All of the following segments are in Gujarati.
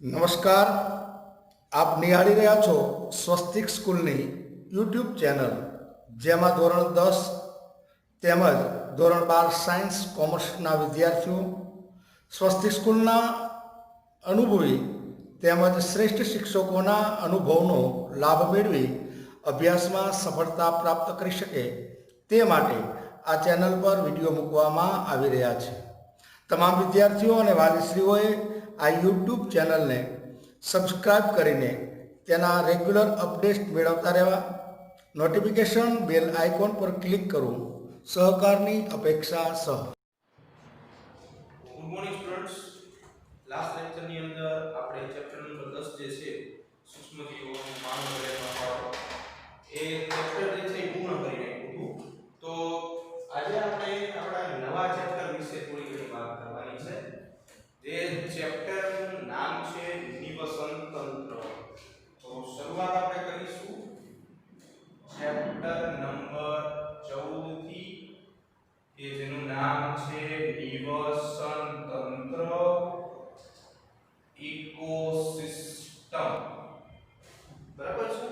નમસ્કાર. આપ નિહાળી રહ્યા છો સ્વસ્તિક સ્કૂલની યુટ્યુબ ચેનલ, જેમાં ધોરણ 10 તેમજ ધોરણ 12 સાયન્સ કોમર્સના વિદ્યાર્થીઓ સ્વસ્તિક સ્કૂલના અનુભવી તેમજ શ્રેષ્ઠ શિક્ષકોના અનુભવનો લાભ મેળવી અભ્યાસમાં સફળતા પ્રાપ્ત કરી શકે તે માટે આ ચેનલ પર વિડીયો મૂકવામાં આવી રહ્યા છે. તમામ વિદ્યાર્થીઓ અને વાલીશ્રીઓએ આ યુટ્યુબ ચેનલને સબસ્ક્રાઈબ કરીને તેના રેગ્યુલર અપડેટ મેળવતા રહેવા નોટિફિકેશન બેલ આઇકોન પર ક્લિક કરવું સહકારની અપેક્ષા સહ. Good morning students. લાસ્ટ લેક્ચરની અંદર આપણે ચેપ્ટર નંબર 10 જે છે સૂક્ષ્મજીવોનું માનવ વલયમાં ફાળો એ ચેપ્ટર જે છે એ પૂર્ણ કરી નાખ્યું. તો આજે આપણે આપણા નવા ચેપ્ટર વિશે થોડી ઘણી વાત કરવાની છે. જે ચેપ્ટરનું નામ છે નિવસન તંત્ર. તો શરૂઆત આપણે કરીશું ચેપ્ટર નંબર 14 થી કે જેનું નામ છે નિવસન તંત્ર ઇકોસિસ્ટમ. બરાબર છે.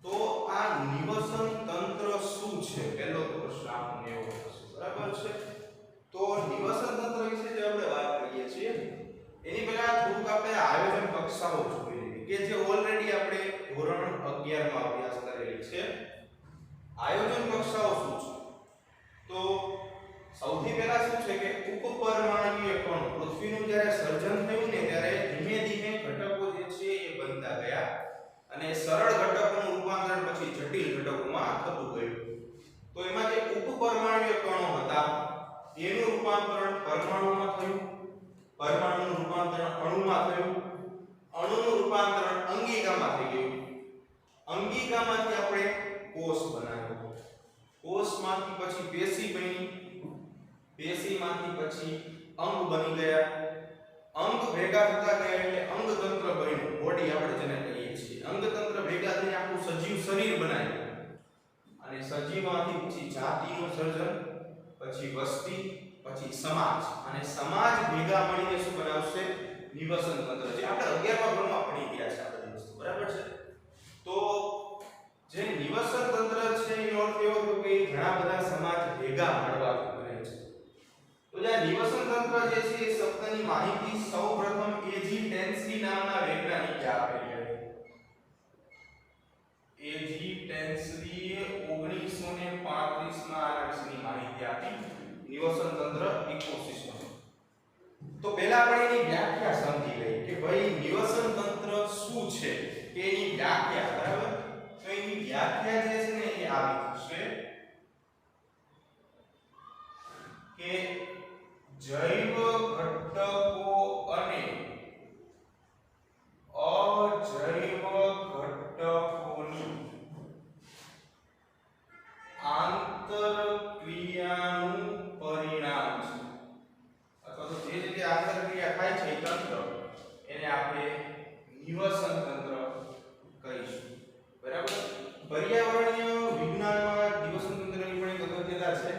તો આ નિવસન તંત્ર શું છે પહેલો પ્રશ્ન આપણને એવો થશે. બરાબર છે. તો નિવસન તંત્ર વિશે જે આપણે વાત કરીએ છીએ એની પહેલા થોડુંક આપણે આયોજન કક્ષાઓ જોઈ લઈએ કે જે ઓલરેડી આપણે ધોરણ 11 માં અભ્યાસ કરેલી છે. આયોજન કક્ષાઓ શું છે? તો સૌથી પહેલા શું છે કે ઉપપરમાણુય કણો, પૃથ્વીનું જ્યારે સર્જન થયું ને ત્યારે ધીમે ધીમે ઘટકો જે છે એ બનતા ગયા અને સરળ ઘટકોનું રૂપાંતરણ પછી જટિલ ઘટકોમાં થતું ગયું. તો એમાં જે ઉપપરમાણુય કણો હતા એનું રૂપાંતરણ પરમાણુમાં થયું, પરમાણુનું રૂપાંતરણ અણુમાં થયું, અણુનું રૂપાંતરણ અંગિકામાં થઈ ગયું, અંગિકામાંથી આપણે કોષ બનાવ્યો, કોષમાંથી પછી પેશી બની, પેશીમાંથી પછી અંગ બની ગયા, અંગ ભેગા થતા ગયા એટલે અંગતંત્ર બન્યું, બોડી આપણે જેને કહીએ છીએ. અંગતંત્ર ભેગા થઈને આખું સજીવ શરીર બનાવ્યું અને સજીવમાંથી પછી જાતિનું સર્જન, પછી વસ્તી, પછી સમાજ અને સમાજ ભેગા મળીને શું બનાવશે? નિવસન તંત્ર. જે આપણે 11મા ધોરણમાં ભણી ગયા છે આ બધી વસ્તુ. બરાબર છે. તો જે નિવસન તંત્ર છે એનો અર્થ એવો થયો કે ઘણા બધા સમાજ ભેગા મળવાથી બને છે. તો જે નિવસન તંત્ર જે છે એ શબ્દની માહિતી સૌપ્રથમ એજી ટેન્સલી નામના વૈજ્ઞાનિકે આપેલી હતી. એજી ટેન્સલીએ 1935 માં આના વિશેની માહિતી આપી, નિવસન તંત્ર ઇકોસિસ્ટમ. તો પહેલા આપણે એની વ્યાખ્યા સમજી લઈએ કે ભાઈ નિવસન તંત્ર શું છે કે એની વ્યાખ્યા. બરાબર. તો એની વ્યાખ્યા જે છે ને એ આવી છે કે જૈવ ઘટકો અને અજૈવ ઘટકોની આંતરક્રિયાનું પરિણામ છે, અથવા તો જે રીતે આંતરક્રિયા થાય છે તંત્ર એને આપણે નિવસન તંત્ર કહીશું. બરાબર. પર્યાવરણીય વિજ્ઞાનમાં નિવસન તંત્રની પણ એક અગત્યતા છે.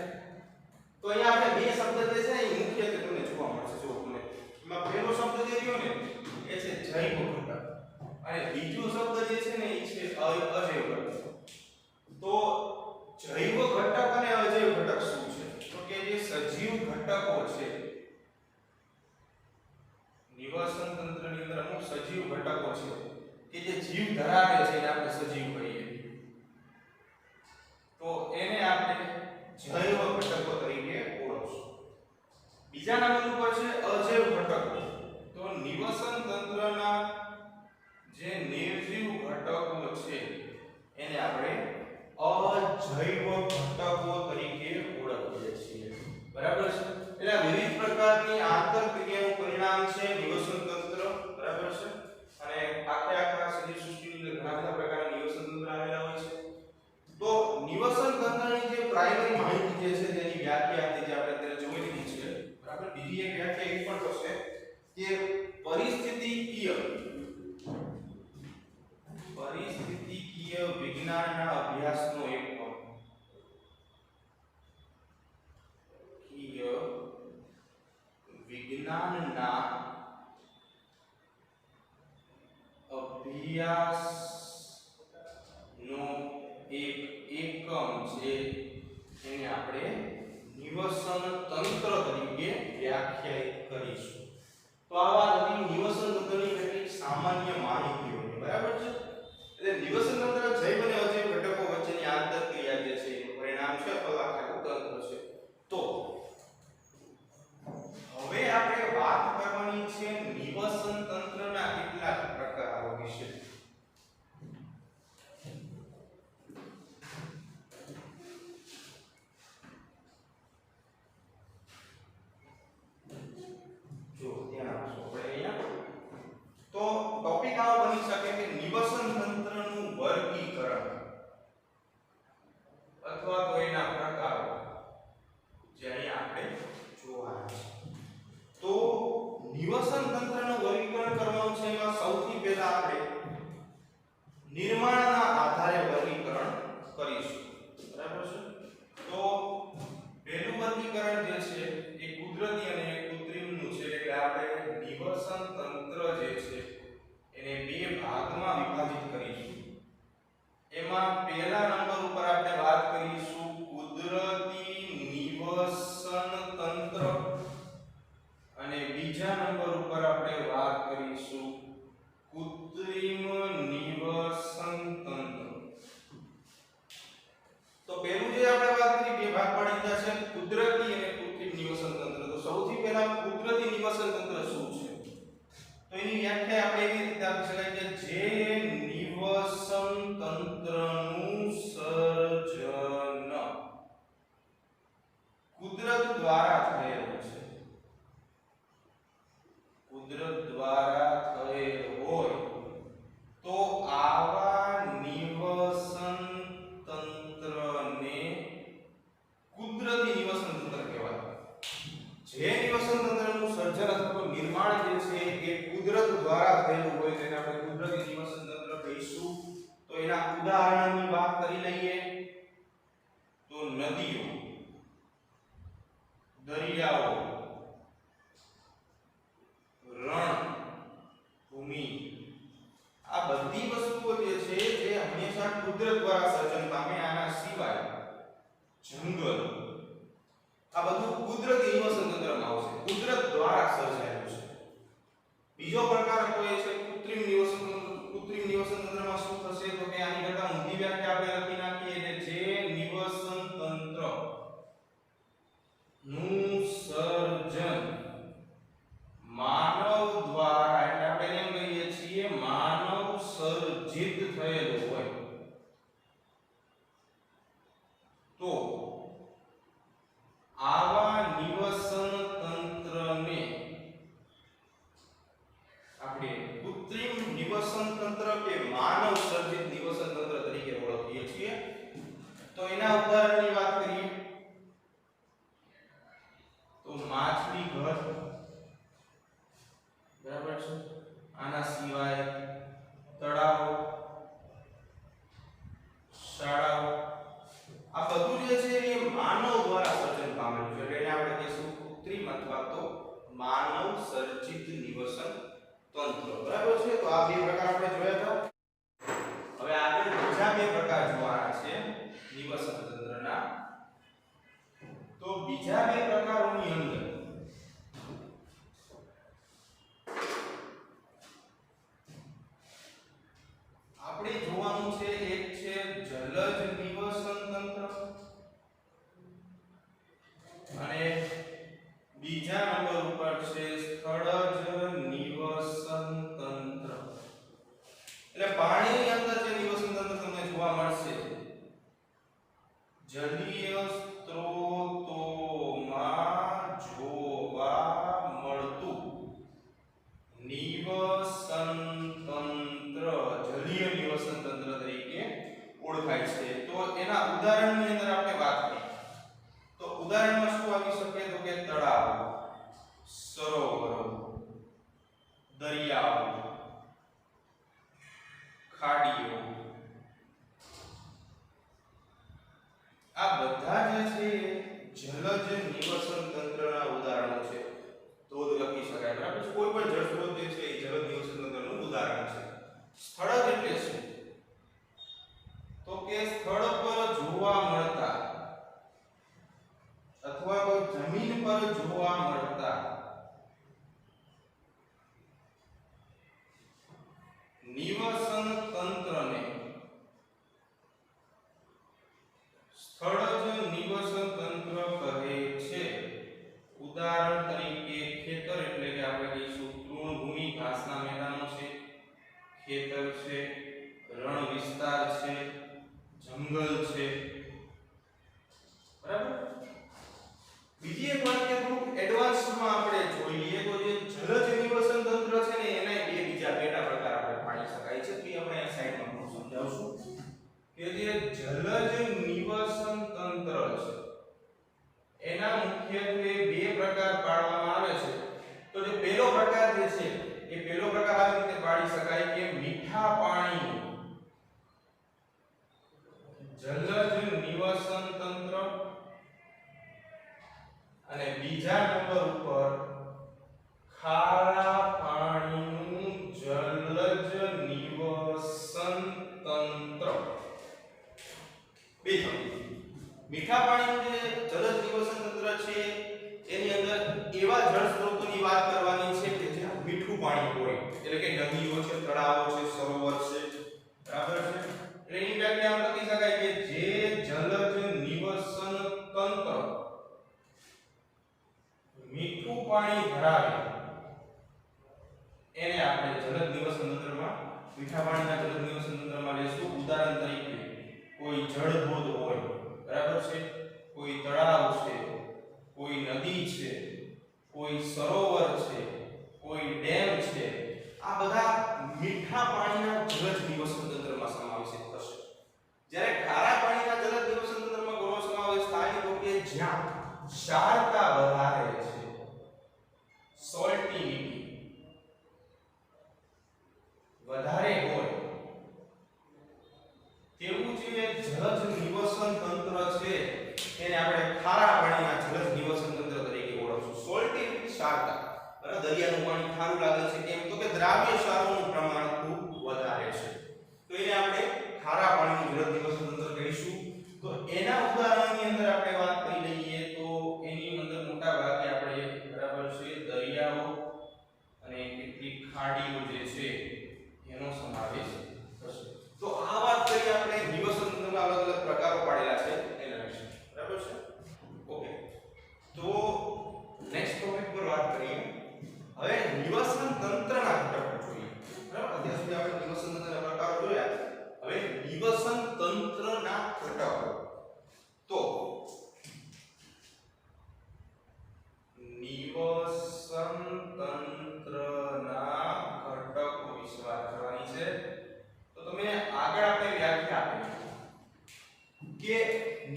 તો અહીંયા આપણે બે શબ્દ જે છે એ મુખ્યત્વે તમને જોવા મળશે. જો તમને એમાં પહેલો શબ્દ જે રહ્યો ને એ છે જૈવ ઘટક અને બીજો શબ્દ જે છે ને એ છે અજૈવ ઘટક. તો જૈવ ઘટક અને અજૈવ ઘટક શું છે? તો કે જે સજીવ ઘટકો છે, નિવસન તંત્રની અંદર અમુક સજીવ ઘટકો છે કે જે જીવ ધરાવે છે એને આપણે સજીવ કહીએ. તો એને આપણે જૈવ ઘટકો તરીકે ઓળખશું. બીજા નંબર ઉપર છે અજૈવ ઘટકો. તો નિવસન તંત્રના જે નિર્જીવ ઘટકો છે એને આપણે અજૈવ ઘટકો તરીકે ઓળખીએ છીએ. બરાબર છે. એટલે વિવિધ પ્રકારની આંતરક્રિયાનું પરિણામ છે નિવસન તંત્ર. બરાબર છે. અને આખા સજીવ સૃષ્ટિની અંદર ઘણા બધા પ્રકારના નિવસન તંત્ર આવેલા હોય છે. તો નિવસન તંત્રની જે પ્રાઇમરી માહિતી જે છે તેની વ્યાખ્યા હતી જે આપણે અત્યારે જોઈ લીધી છે. બરાબર. બીજી એક વ્યાખ્યા એ પણ થશે કે પરિસ્થિતિકીય વિજ્ઞાનના અભ્યાસનો એકમ. વિજ્ઞાનના અભ્યાસનો એક એકમ છે એને આપણે નિવસન તંત્ર તરીકે વ્યાખ્યાયિત કરીશું. તો આવા નવી નિવસન તંત્રની કેટલીક સામાન્ય માહિતીઓ છે, બરાબર છે. એટલે નિવસન તંત્ર જૈવ અને અજૈવ ઘટકો વચ્ચેની આંતરક્રિયા જે છે એનું પરિણામ છે અથવા આખું તંત્ર છે. તો હવે આપણે વાત કરવાની છે નિવસન તંત્રના કેટલાક પ્રકારો વિશે. જો ધ્યાન આપશો આપણે અહીંયા તો ટોપિક આવો બની શકે કે નિવસન તંત્રનું વર્ગીકરણ અથવા તો એના પ્રકારો જે અહીંયા આપણે જોવાના છે. તો નિવસન તંત્રનું વર્ગીકરણ કરવાનું છે એમાં સૌથી પહેલા આપણે નિર્માણના આધારે વર્ગીકરણ કરીશું, બરાબર છે. તો પહેલું વર્ગીકરણ જે છે એ કુદરતી અને કૃત્રિમનું છે. એટલે આપણે નિવસન તંત્ર જે છે એને બે ભાગમાં વિભાજિત કરીશું. એમાં પહેલા નંબર ઉપર આપણે વાત કરીશું કુદરતી નિવસન તંત્ર અને બીજા નંબર ઉપર આપણે વાત કરીશું કૃત્રિમ નિવસન તંત્ર. તો પહેલું જે આપણે વાત કરી બે ભાગ પાડી દીધા છે કુદરતી અને કૃત્રિમ નિવસન તંત્ર. તો સૌથી પહેલા કુદરતી નિવસન તંત્ર શું છે? તો એની વ્યાખ્યા આપણે એવી રીતે આપી શકાય કે જે નિવસન તંત્રનું સર્જન કુદરત દ્વારા થયેલું છે, કુદરત દ્વારા થયેલ હોય તો આવા નિવસન તંત્રને કુદરતી નિવસન તંત્ર કહેવાય. જે નિવસન તંત્રનું સર્જન અથવા નિર્માણ જે છે એ કુદરત દ્વારા થયેલું હોય તેને આપણે કુદરતી નિવસન તંત્ર કહીશું. તો એના ઉદાહરણની વાત કરી લઈએ તો નદીઓ, દરિયાઓ, રણ ભૂમિ, આ બધી વસ્તુઓ જે છે જે હંમેશા કુદરત દ્વારા સર્જન પામે. આના સિવાય જંગલ, આ બધું કુદરતી નિવસન તંત્રમાં આવશે, કુદરત દ્વારા સર્જાયેલું છે. બીજો પ્રકાર તો એ છે કૃત્રિમ નિવસન તંત્ર. કૃત્રિમ નિવસન તંત્રમાં શું થશે તો કે આની કરતા ઊંધી વ્યાખ્યા આપણે લખી નાખીએ એટલે જે નિવસન તંત્ર નું સર્જન માનવ દ્વારા, એટલે આપણે એમ કહીએ છીએ માનવ સર્જિત થયેલું હોય તો આવા નિવસન તંત્રને આપણે કૃત્રિમ નિવસન તંત્ર કે માનવ સર્જિત નિવસન તંત્ર તરીકે ઓળખીએ છીએ. તો એના ઉદાહરણની વાત કરીએ તો માછલી ઘર, બરાબર છે. આના સિવાય તળાવો, શાળાઓ, આ બધું જે છે એ માનવ દ્વારા સર્જન પામેલું છે. એટલે એને આપણે કહીશું કૃત્રિમ અથવા તો માનવ સર્જિત નિવસન તંત્ર, બરાબર છે. તો આ બે પ્રકાર આપણે જોયા હતા. હવે આપણે બીજા બે પ્રકાર જોવાના છે નિવસન તંત્રના. તો બીજા બે પ્રકારોની અંદર આપણે જોવાનું છે એક છે જલજ નિવસન તંત્ર અને બીજા નંબર ઉપર છે સ્થળજ નિવસન તંત્ર. એટલે પાણીની અંદર જે નિવસન તંત્ર તમને જોવા મળશે જલીય સ્ત્રોતોમાં જોવા મળતું નિવસન તંત્ર જલીય નિવસન તંત્ર તરીકે ઓળખાય છે. તો એના ઉદાહરણની અંદર આપણે વાત કરીએ તો ઉદાહરણમાં શું આવી શકે તો કે તળાવ, સરોવરો, દરિયાઓ, ખાડીઓ, આ બધા જે છે જલજ નિવસન તંત્રના ઉદાહરણો છે. ધોધ લખી શકાય, બરાબર. કોઈ પણ જળ સ્ત્રોત જે છે એ જલજ નિવસન તંત્રનું ઉદાહરણ છે. સ્થળજ જંગલ છે, બરાબર. બીજી એક વાત કે થોડું એડવાન્સમાં આપણે જોઈએ તો જે જલજ નિવસન તંત્ર છે ને એના બે બીજા પેટા પ્રકાર આપણે પાડી શકાય છે. તો આપણે આ સાઈડમાં હું સમજાવશું કે જે જલજ નિવસન તંત્ર છે એના મુખ્યત્વે બે પ્રકાર પાડવામાં આવે છે. તો જે પહેલો પ્રકાર જે છે એ પહેલો પ્રકાર આવી રીતે પાડી શકાય કે મીઠા પાણીનું જલજ નિવસન તંત્ર, અને બીજા નંબર ઉપર ખારા પાણીનું જલજ નિવસન તંત્ર. બીજું મીઠા પાણીનું જે જલજ નિવસન તંત્ર છે એની અંદર એવા જળ સ્ત્રોતોની વાત કરવાની છે કે જ્યાં મીઠું પાણી હોય, એટલે કે નદીઓ છે, તળાવો છે, સરોવર છે, બરાબર છે. એટલે એની વ્યાખ્યા આમ લખી શકાય કે જે જલજ નિવસન તંત્ર મીઠું પાણી ધરાવે એને આપણે જલજ નિવસન તંત્રમાં મીઠા પાણીના જલજ નિવસન તંત્રમાં લેશું. ઉદાહરણ તરીકે કોઈ જળધોધ હોય, બરાબર છે, કોઈ તળાવ છે, કોઈ નદી છે, કોઈ સરોવર છે, કોઈ ડેમ છે, આ બધા મીઠા પાણીના જલજ નિવસન તંત્રમાં સમાવેશિત થશે. જ્યારે ખારા પાણીના જલજ નિવસન તંત્રમાં કોનો સમાવેશ થાય તો કે જ્યાં ક્ષારતા વધારે છે, સોલ્ટિનિટી વધારે હોય તેવું જે જલજ નિવસન તંત્ર છે એને આપણે ખારા પાણીના જલજ નિવસન તંત્ર તરીકે ઓળખશું. સોલ્ટિનિટી ક્ષારતા, બરાબર, દરિયાનું પાણી ખારું લાગે છે કેમ તો કે દ્રાવ્ય ક્ષારોનું પ્રમાણ ખૂબ વધારે છે, તો એને આપણે ખારા પાણીનું જલજ નિવસન તંત્ર કહીશું. તો એના ઉદાહરણની અંદર આપણે વાત કરી લઈએ તો એની અંદર મોટા ભાગે આપણે, બરાબર છે, દરિયાઓ અને કેટલીક ખાડીઓ જે છે એનો સમાવેશ થશે. તો આ વાત કરી આપણે નિવસન તંત્રના અલગ અલગ પ્રકારો પાડેલા છે એના વિશે, બરાબર છે. ઓકે, તો નેક્સ્ટ ટોપિક પર વાત કરીએ. હવે નિવસન તંત્રના ઘટકો જોઈએ, બરાબર. અત્યાર સુધી આપણે નિવસન તંત્રના પ્રકારો જોયા. હવે નિવસન તંત્રના ઘટકો. તો નિવસન તંત્રના ઘટકો વિશે વાત કરવાની છે. તો તમે આગળ આપણે વ્યાખ્યા આપી કે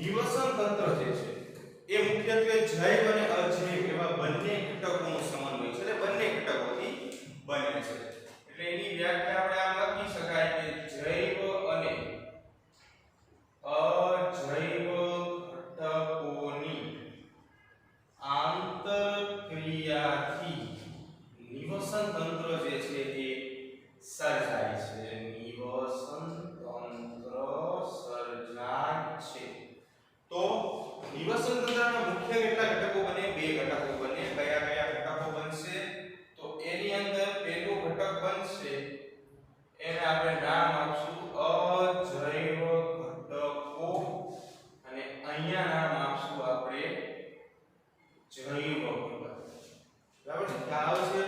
નિવસન તંત્ર જે છે એ મુખ્યત્વે જૈવ અને અજૈવ એવા બંને ઘટકોનો સમન્વય છે, એટલે બંને ઘટકોથી બને છે. એટલે એની વ્યાખ્યા આપણે આમ લખી શકાય કે જૈવ અને અજૈવ ઘટકોની આંતરક્રિયાથી નિવસન તંત્ર જે છે એ સર્જાય છે. નિવસન તંત્ર સર્જાય છે. તો નિવસન તંત્રના મુખ્ય કેટલા ઘટકો બને? બે ઘટકો બને. કયા કયા ઘટકો બનશે? તો એની અંદર પહેલું ઘટક બનશે એને આપણે નામ આપશું અજૈવ ઘટકો, અને અહીંયા નામ આપશું આપણે જૈવ ઘટકો. બરાબર છે? ખ્યાલ આવે છે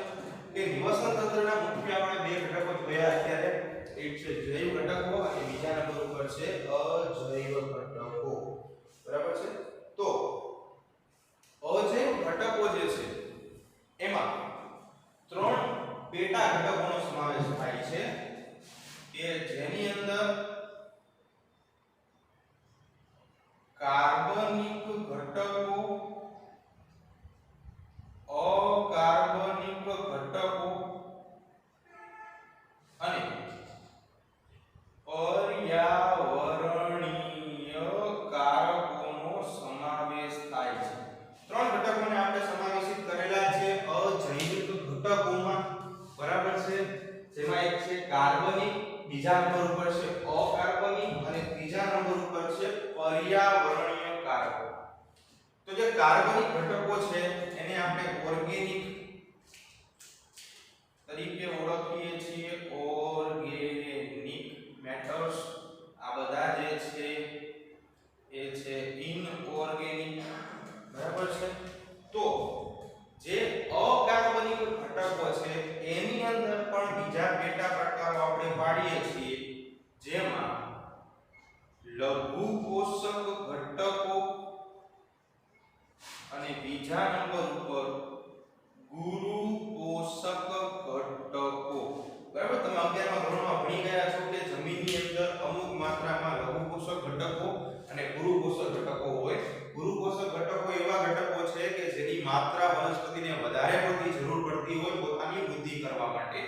કે નિવસન તંત્રના મુખ્ય આપણે બે ઘટકો જોયા અત્યારે. એક છે જૈવ ઘટકો અને બીજા નંબર ઉપર છે અજૈવ ઘટકો. બરાબર છે? તો અજૈવ ઘટકો જે છે એમાં ત્રણ પેટા ઘટકોનો સમાવેશ થાય છે કે જેની અંદર કાર્બનિક ઘટકો, અકાર્બનિક ઘટકો અને પર્યાવરણીય કારકોનો સમાવેશ થાય છે. ત્રણ ઘટકોને આપણે સમાવેશિત કરેલા છે અજૈવિક ઘટકોમાં, બરાબર છે, જેમાં એક છે કાર્બનિક, બીજા નંબર ઉપર છે અકાર્બનિક અને ત્રીજા નંબર ઉપર છે પર્યાવરણીય કારકો. તો જે કાર્બનિક ઘટકો છે એને આપણે ઓર્ગેનિક તરીકે ઓળખીએ છીએ. ઓર્ગેનિક મેટર્સ આ બધા જે છે એ છે ઇનઓર્ગેનિક, બરાબર છે. તો જે અકાર્બનિક ઘટકો છે એની અંદર પણ બીજા પેટા પ્રકારો આપણે પાડીએ છીએ, જેમાં લઘુ પડતી હોય પોતાની વૃદ્ધિ કરવા માટે,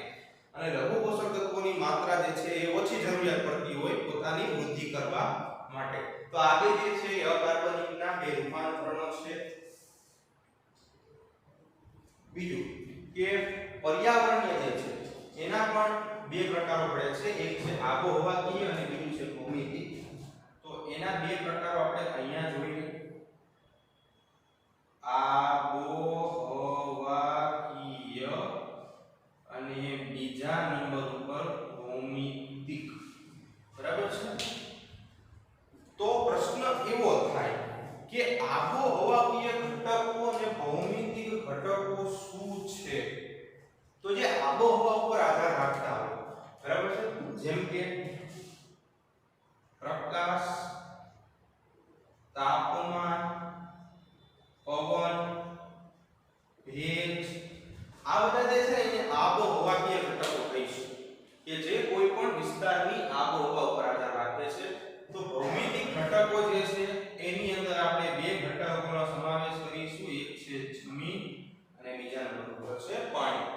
અને લઘુ પોષક તત્વોની માત્રા જે છે એ ઓછી જરૂરિયાત પડતી હોય પોતાની વૃદ્ધિ કરવા માટે. તો આ બે જે છે એ અકાર્બનિકના બે રૂપાંતરણો છે. બીજું કે પર્યાવરણીય જે છે એના પણ બે પ્રકારો પડે છે, એક છે આબોહવાકીય અને બીજું છે ભૌમિતિક. તો એના બે પ્રકારો આપણે અહીંયા જોઈએ. આબોહવાકીય અને બીજા નંબર ઉપર ભૌમિતિક. બરાબર છે? તો પ્રશ્ન એવો થાય કે આબોહવાકીય ઘટકો અને ભૌમિતિક ઘટકો શું છે? તો જે આબોહવા ઉપર આધાર રાખતા હોય, બરાબર છે, જેમ કે પ્રકાશ, તાપમાન, પવન, ભેજ, આ બધા જે છે એને આબોહવાકીય ઘટકો કહીશું કે જે કોઈ પણ વિસ્તારની આબોહવા ઉપર આધાર રાખે છે. તો ભૌમિતિક ઘટકો જે છે એની અંદર આપણે બે ઘટકોનો સમાવેશ કરીશું, એક છે જમીન અને બીજા નંબર પર છે પાણી.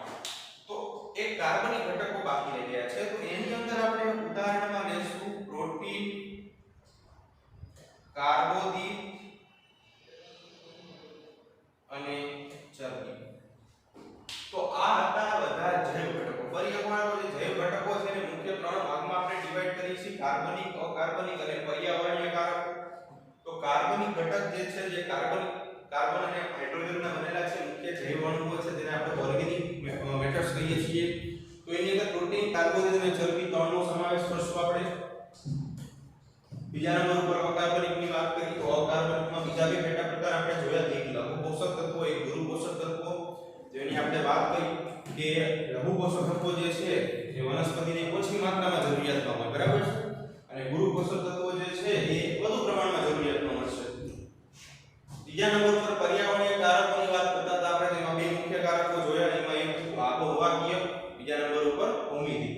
તો એક કાર્બનિક ઘટકો બાકી રહી ગયા છે, તો એની અંદર આપણે ઉદાહરણમાં લેશું પ્રોટીન, કાર્બોદિત અને ચરબી. તો આ હતા બધા જૈવ ઘટકો. ફરી એકવાર જે જૈવ ઘટકો છે એને મુખ્ય ત્રણ ભાગમાં આપણે ડિવાઈડ કરી છે, કાર્બનિક, અકાર્બનિક અને પર્યાવરણીય કારકો. તો કાર્બનિક ઘટક જે છે જે કાર્બન અને હાઇડ્રોજનના બનેલા છે, મુખ્ય જૈવ અણુઓ છે જેને આપણે ઓર્ગેનિક મેટર્સ કહીએ છીએ. તો એની અંદર પ્રોટીન, કાર્બોદિત અને ચરબી ત્રણનો સમાવેશ કરશું આપણે. બીજા નંબર ઉપર અકાર્બનિકની વાત કરી તો અકાર્બનિકમાં બીજા બે પેટા પ્રકાર આપણે જોયા, એક લઘુ પોષક તત્વો, એક ગુરુ પોષક તત્વો. જેની આપણે વાત કરી કે લઘુ પોષક તત્વો જે છે એ વનસ્પતિને ઓછી માત્રામાં જરૂરિયાતમાં હોય, બરાબર છે, અને ગુરુ પોષક તત્વો જે છે એ વધુ પ્રમાણમાં જરૂરિયાતમાં મળશે. બીજા નંબર પર પર્યાવરણીય કારકોની વાત કરતા હતા આપણે, જેમાં બે મુખ્ય કારકો જોયા, એમાં એક આબોહવાકીય, બીજા નંબર ઉપર ભૌમિતિક.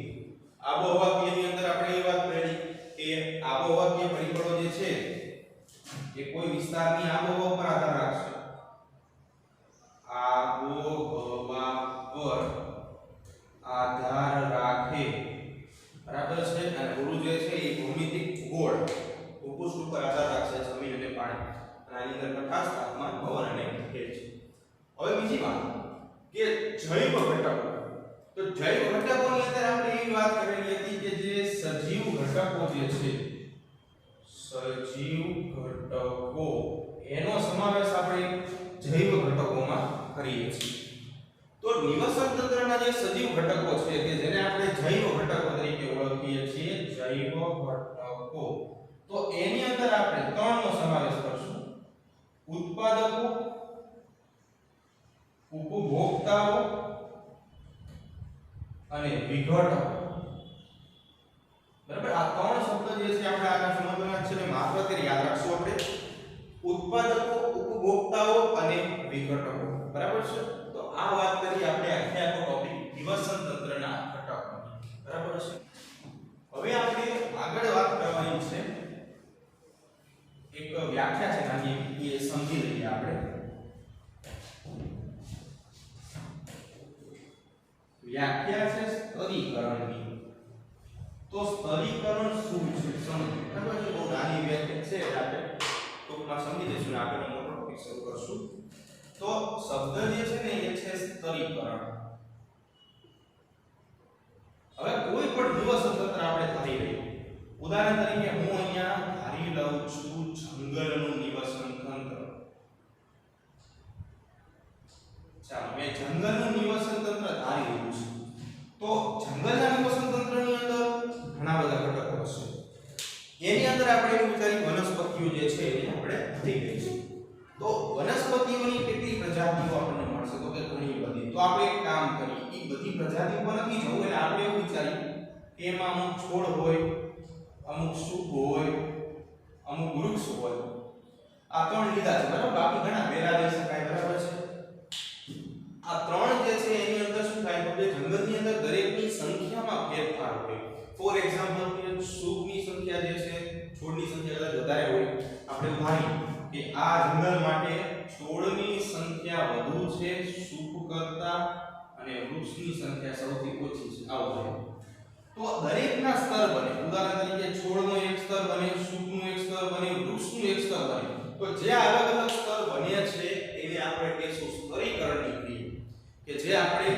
આબોહવાકીયની અંદર આપણે એ વાત કરી કે આબોહવાકીય પરિબળો જે છે એ કોઈ વિસ્તારની આબોહવા પર આધાર રાખશે. આબોહવા પર આધાર રાખે, બરાબર છે, અને ગુરુ જે છે એ ભૌમિતિક ભૂગોળ, ભૂપૃષ્ઠ ઉપર આધાર રાખશે, જમીન અને પાણી. અને આની અંદર પ્રકાશ, તાપમાન, પવન અને ભેજ. હવે બીજી વાત કે જૈવ ઘટકો. તો જૈવ ઘટકોની અંદર આપણે એવી વાત કરેલી હતી કે જે સજીવ ઘટકો જે છે, સજીવ ઘટકો એનો સમાવેશ આપણે જૈવ ઘટકોમાં કરીએ છીએ. તો નિવસન તંત્રના જે સજીવ ઘટકો છે કે જેને આપણે જૈવ ઘટકો તરીકે ઓળખીએ છીએ, જૈવ ઘટકો, તો એની અંદર આપણે ત્રણનો સમાવેશ કરશું: ઉત્પાદકો, ઉપભોક્તાઓ અને વિઘટકો. બરાબર, આ ત્રણ શબ્દ જે છે આપણે આગળ સમજવાના છે ને માત્ર તે યાદ રાખશું આપણે. ઉત્પાદકો, ઉપભોક્તાઓ અને વિઘટકો. બરાબર છે? તો આ વાત કરી આપણે આખો ટોપિક નિવસન તંત્રના ઘટકો. બરાબર છે? હવે આપણે આગળ વાત કરવાની છે એક વ્યાખ્યા છે નાની, એ સમજી લઈએ આપણે. વ્યાખ્યા છે સ્તરીકરણની. તો સ્તરીકરણ શું છે સમજો. બરાબર છે? બહુ નાની વ્યાખ્યા છે, આપણે ટૂંકમાં સમજી લઈશું, આગળનો મોટો ટોપિક શરૂ કરશું. તો શબ્દ જે છે ને એ છે સ્તરીકરણ. હવે કોઈ પણ નિવસન તંત્ર આપણે ધારી લઈએ. ઉદાહરણ તરીકે હું અહીંયા ધારી લઉં છું જંગલનું નિવસન તંત્ર. ચાલો, મેં જંગલનું નિવસન તંત્ર ધારી લીધું છે. તો જંગલના નિવસન તંત્રની અંદર ઘણા બધા ઘટકો હશે. એની અંદર આપણે એવું વિચારી વનસ્પતિઓ જે છે એને આપણે ધારી લઈશું. તો વનસ્પતિઓની કેટલી પ્રજાતિઓ આપણને મળશે? તો કે ઘણી બધી. તો આપણે એક કામ કરીએ, એ બધી પ્રજાતિઓ પર નથી જવું, એટલે આપણે એવું વિચારીએ કે એમાં અમુક છોડ હોય, અમુક શુક હોય, અમુક વૃક્ષ હોય. આ ત્રણ લીધા છે, બરાબર? બાકી ઘણા વેરા લઈ શકાય, બરાબર છે? આ ત્રણ જે છે એની અંદર શું થાય તો કે જંગલની અંદર દરેકની સંખ્યામાં ફેરફાર હોય. ફોર એક્ઝામ્પલ કે શુકની સંખ્યા જે છે, છોડની સંખ્યા કદાચ વધારે હોય, આપણે ધારીએ કે આ જંગલ માટે છોડની સંખ્યા વધુ છે શુક કરતા, અને વૃક્ષની સંખ્યા સૌથી ઓછી છે આવું છે તો દરેકના સ્તર બને ઉદાહરણ તરીકે છોડનો એક સ્તર બને સૂકનું એક સ્તર બને વૃક્ષનું એક સ્તર બને તો જે અલગ અલગ સ્તર બન્યા છે એને આપણે કહીશું સ્તરીકરણની ક્રિયા કે જે આપણે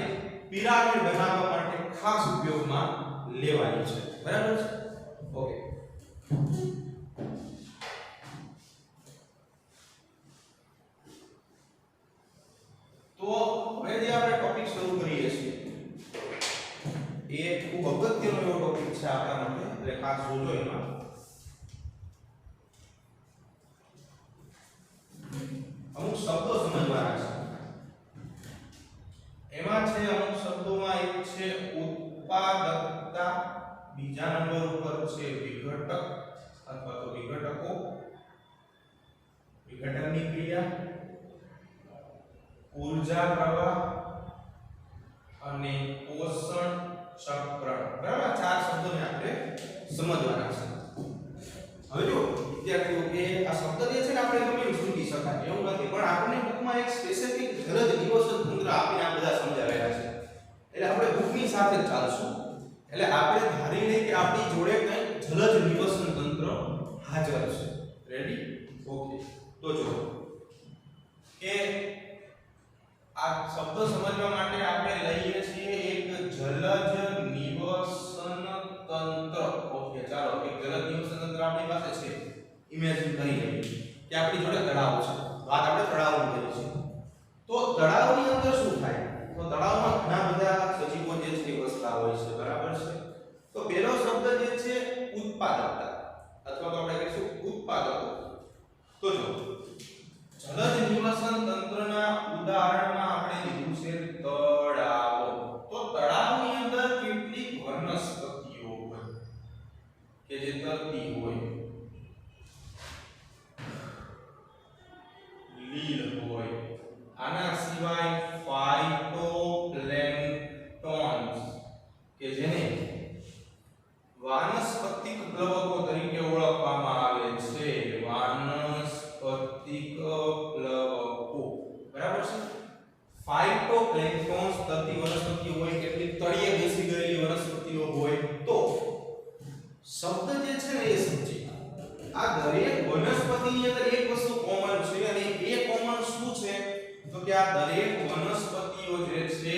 પિરામિડ બનાવવા માટે ખાસ ઉપયોગમાં લેવાની છે બરાબર છે ઓકે તો હવે જે આપણે ટોપિક શરૂ કરીએ છીએ એ ખૂબ અગત્યનો એવો ટોપિક છે આપણા માટે એટલે ખાસ જોજો એમાં અમુક શબ્દો સમજવાના છે એમાં છે અમુક શબ્દોમાં એક છે ઉત્પાદકતા બીજા નંબર ઉપર છે વિઘટક અથવા તો વિઘટકો વિઘટનની ક્રિયા ઊર્જા પ્રવાહ અને પોષણ ચક્ર બરાબર ચાર શબ્દોને આપણે સમજવાના છે હવે જો વિદ્યાર્થીઓ કે આ શબ્દ જે છે ને આપણે ગમે સમજી શકાય એવું નથી પણ આપણે બુકમાં એક સ્પેસિફિક જલદ નિવસન તંત્ર આપીને આ બધા સમજાવેલા છે એટલે આપણે બુકની સાથે જ ચાલશું એટલે આપણે ધારી લઈએ કે આપણી જોડે કંઈ જલદ નિવસન તંત્ર હાજર છે રેડી ઓકે તો જો કે આ શબ્દ સમજવા માટે આપણે લઈએ છીએ એક જલદ નિવસન તંત્ર ઓકે ચાલો એક જલદ નિવસન તંત્ર આપણી પાસે છે ઇમેજિન કરી લઈએ કે આપણી જોડે તળાવ છે વાત આપણે તળાવની કરીએ છીએ તો તળાવની અંદર શું થાય તો તળાવમાં ઘણા બધા સજીવો જે છે વસતા હોય છે બરાબર છે તો પહેલો શબ્દ જે છે ઉત્પાદકતા અથવા તો આપણે કહીશું ઉત્પાદકો તો જો જલદ નિવસન તંત્રના ઉદાહરણમાં આપણે લીધું છે તળાવ તો તળાવની અંદર કેટલીક વનસ્પતિઓ હોય કે જે તરતી હોય લીલ હોય આના સિવાય ફાઇટોપ્લેન્ક્ટોન્સ કે જેને વાનસ્પતિક પ્લવકો તરીકે ઓળખવામાં આવે છે વાનસ્પતિક પ્લવકો બરાબર છે ફાઇટોપ્લેન્ક્ટોન્સ તરતી વનસ્પતિઓ હોય કેટલીક તળિયે બેસી ગયેલી વનસ્પતિઓ હોય તો શબ્દ જે છે ને એ સમજી આ દરેક વનસ્પતિની અંદર એક વસ્તુ કોમન છે અને એ કોમન શું છે તો કે આ દરેક વનસ્પતિઓ જે છે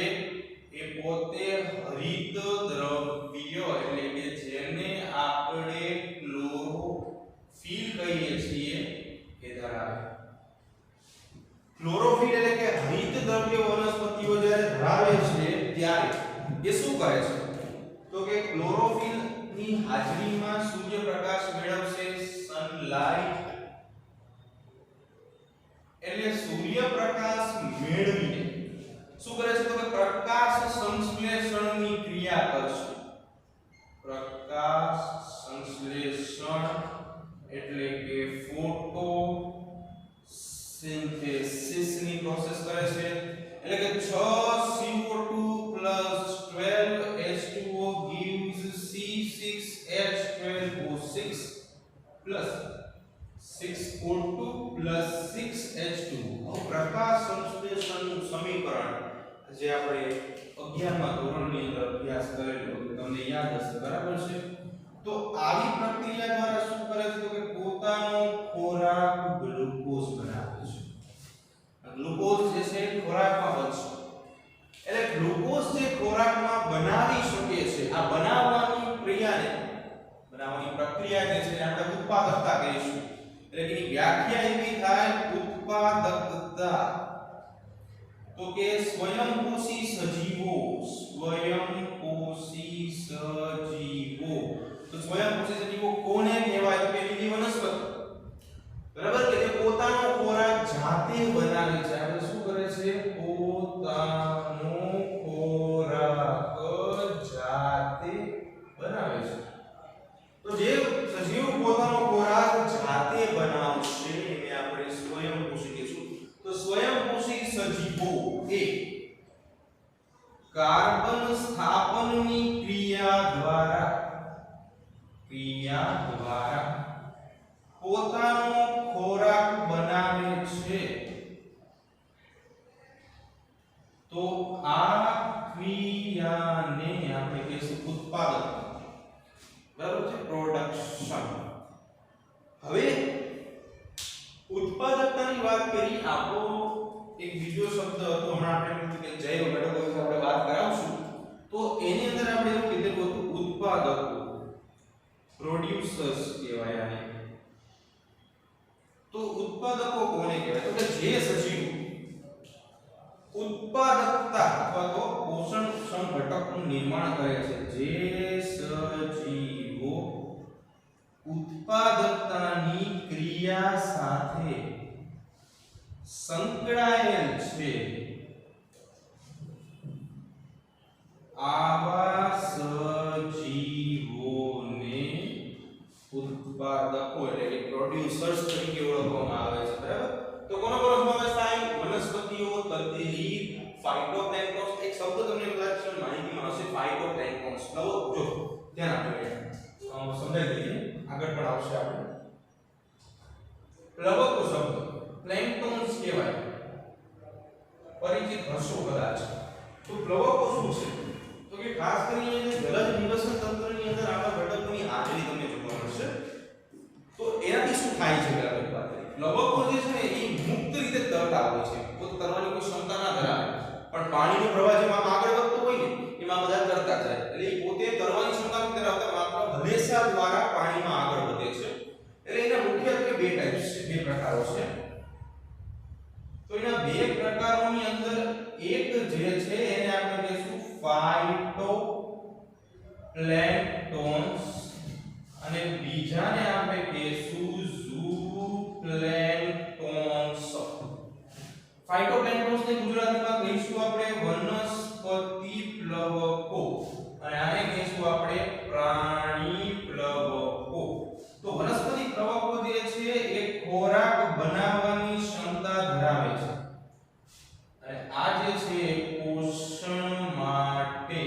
એ પોતે હરિત દ્રવ્ય એટલે કે જેને આપણે ક્લોરોફિલ કહીએ છીએ એ ધરાવે ક્લોરોફિલ એટલે કે હરિત દ્રવ્ય વનસ્પતિઓ જ્યારે ધરાવે છે ત્યારે એ શું કરે છે તો કે ક્લોરોફિલ ની હાજરીમાં સૂર્યપ્રકાશ મેળવશે સનલાઇટ એટલે સૂર્યપ્રકાશ મેળવીને શું કરે છે તો કે પ્રકાશ સંશ્લેષણની ક્રિયા કરશે પ્રકાશ સંશ્લેષણ એટલે કે ફોટો સિન્થેસિસ ની પ્રોસેસ કરે છે એટલે કે 6CO2 12 H2O gives C6H12O6 6O2 6H2O પ્રકાશ સંશ્લેષણનું સમીકરણ જે આપણે 11મા ધોરણની અંદર અભ્યાસ કરેલો તમને યાદ હશે બરાબર છે તો આવી પ્રક્રિયા દ્વારા શું કરે છે તો કે પોતાનો ખોરાક ગ્લુકોઝ બનાવે છે ગ્લુકોઝ જે છે ખોરાકમાં બનશે એટલે ગ્લુકોઝ જે ખોરાકમાં બનાવી શકે છે આ બનાવવાની પ્રક્રિયા જે છે આપણે ઉત્પાદકતા કહીશું એટલે કે વ્યાખ્યા એવી થાય ઉત્પાદકતા તો કે સ્વયંપોષી સજીવો તો સ્વયંપોષી સજીવો કોને કહેવાય તો કે લીલી વનસ્પતિ બરાબર કે જે પોતાનો ખોરાક જાતે બનાવે છે આપણે શું કરે છે પોતાનો ખોરાક જાતે બનાવે છે તો જે સજીવ પોતાનો ખોરાક જાતે બનાવશે એને આપણે સ્વયંપોષી કહીશું તો સ્વયંપોષી સજીવો એ કાર્બન સ્થાપનની ક્રિયા દ્વારા પોતાનો ખોરાક બનાવે છે તો આ ક્રિયાને આપણે કહીશું ઉત્પાદકતા. બરાબર છે, પ્રોડક્શન. હવે ઉત્પાદકતાની વાત કરી. આપણો એક બીજો શબ્દ હતો, હમણાં આપણે કીધું કે જૈવ ઘટકો વિશે આપણે વાત કરાવશું. તો એની અંદર આપણે એવું કીધું હતું ઉત્પાદકો, પ્રોડ્યુસર્સ કહેવાય આને. તો ઉત્પાદકો કોને કહેવાય? તો કે જે સજીવો ઉત્પાદકતા અથવા તો પોષણક્ષમ ઘટકનું નિર્માણ કરે છે, જે સજીવો ઉત્પાદકતાની ક્રિયા સાથે સંકળાયેલ છે, આવા સજીવોને ઉત્પાદકો એટલે કે પ્રોડ્યુસર્સ તરીકે ઓળખવામાં આવે છે. બરાબર? તો કોનો સમાવેશ થાય? વનસ્પતિઓ, તદ્દીની, ફાઇટોપ્લેન્ક્ટન્સ. એક શબ્દ તમને કદાચ માહિતીમાં હશે, ફાઇટોપ્લેન્ક્ટન્સ. નવો જો ધ્યાન આપજો, સમજાઈ દઈએ, આગળ પણ આવશે આપણે. પ્લવકો શબ્દ પ્લેન્ક્ટન્સ કહેવાય, પરિચિત હશો કદાચ. તો પ્લવકો શું છે? તો કે ખાસ કરીને જલજ નિવસન તંત્રની અંદર આવા ઘટકોની હાજરી તમને જોવા મળશે. તો એનાથી શું થાય છે? પ્લવકો જે છે ને એ મુક્ત રીતે તરતા હોય છે, પોતે તરવાની કોઈ ક્ષમતા ના ધરાવે, પણ પાણીનો પ્રવાહ જેમાં આગળ વધતો હોય ને એમાં બધા તરતા જાય. એટલે એ પોતે તરવાની ક્ષમતા નથી ધરાવતા, માત્ર હલેસા દ્વારા પાણીમાં આગળ વધે છે. એટલે એના મુખ્યત્વે બે ટાઈપ્સ છે, બે પ્રકારો છે. તો એના બે પ્રકારોની અંદર એક જે છે એને આપણે કહીશું ફાઇટોપ્લેન્ક્ટન્સ અને બીજાને આપણે કહીશું ઝૂપ્લેન્ક્ટન્સ. ફાઇટોપ્લેન્ક્ટન્સ ને ગુજરાતીમાં કહીશું આપણે વનસ્પતિ પ્લવકો અને આને કહીશું આપણે પ્રાણી પ્લવકો. તો વનસ્પતિ પ્લવકો જે છે એ ખોરાક બનાવવાની ક્ષમતા ધરાવે છે અને આ જે છે પોષણ માટે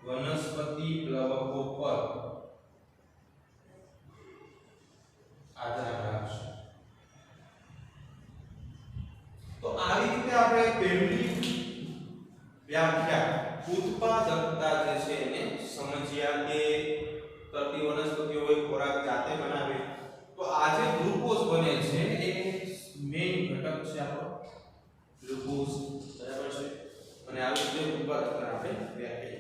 વનસ્પતિ પ્લવકો પર આધાર રાખશે. તો આવી રીતે આપણે પહેલી વ્યાખ્યા ઉત્પાદકતા જે છે એને સમજ્યા કે તરતી વનસ્પતિઓ હોય ખોરાક જાતે બનાવે. તો આ જે ગ્લુકોઝ બને છે એ મેઇન ઘટક છે આપણો ગ્લુકોઝ. બરાબર છે? અને આવી રીતે ઉત્પાદકતા આપણે વ્યાખ્યાયિત